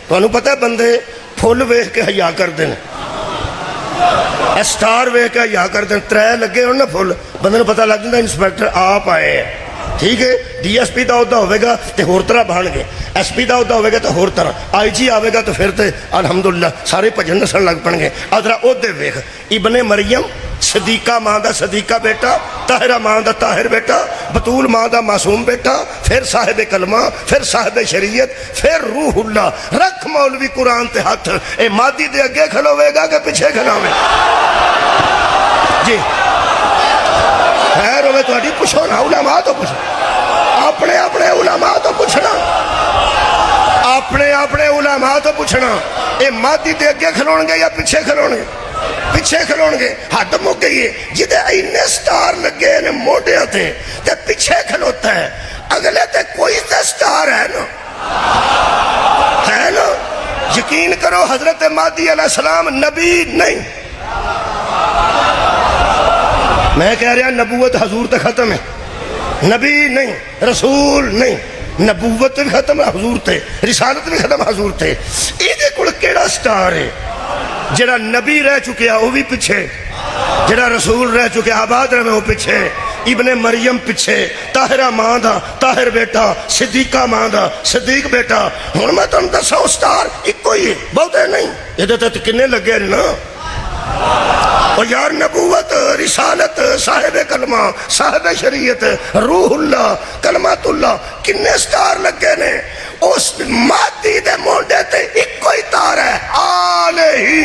तुहानू पता है बंदे फुल वेख के हया करते हैं, स्टार वेख के हया करते हैं। 3 लगे हो ना फुल, बंदे पता लग जाता इंस्पैक्टर आप आए हैं। ठीक है, DSP का अहुदा होगा तो होर तरह बन गए, SP का अहुदा होगा तो होर तरह, IG आएगा तो फिर तो अलहमदुल्ला सारे भजन नसन लग पड़े। अदरा ओहदे वेख, इबने मरियम सदीका माँ का सदीका बेटा, ताहिरा माँ का ताहिर बेटा, बतूल माँ का मासूम बेटा, फिर साहिब कलमा, फिर साहिब शरीयत, फिर रूहुल्ला। रख मौलवी कुरान ते हाथ, ए मादी दे अगे खलोवेगा कि पिछे खलोवे जी? खैर होवे तुहाडी, पुछो ना उलमा तो पुछो, अपने अपने उलमा तो पूछना, अपने अपने उलमा तो पूछना। ये मादी दे अगे खलोणगे या पिछे खलोणगे? पिछे खलोणगे। हद मुक गई है, जिदे इन्ने स्टार लगे ने मोढियां ते पिछे खलोता है, अगले ते कोई तो स्टार है ना। यकीन करो हजरत मादी अलैहिस्सलाम नबी नहीं। मैं कह रहा नबूवत हजूर तक खत्म है, नबी नहीं, रसूल नहीं। नबूवत भी खत्म हजूर थे, रिसालत भी खत्म हजूर थे। इहदे कोल केड़ा स्टार है? जड़ा नबी रह चुके वो भी पिछे, जड़ा रसूल रह चुके आबाद रहे वो पिछे, इबने मरियम पिछे, ताहिरा माँ का ताहिर बेटा, सिद्दीका माँ का सिद्दीक बेटा। हुण मैं तुहानूं दसां स्टार इक्को ही है, बहुते नहीं। इहदे ते किन्ने लगे ना और यार, नबूवत, रिसालत, साहिब कलमा, साहिब शरीयत, रूहुल्ला, कलमातुल्ला, किन्ने स्टार लगे ने। उस मादी दे मोढे ते इक्को ही तार है, आले ही।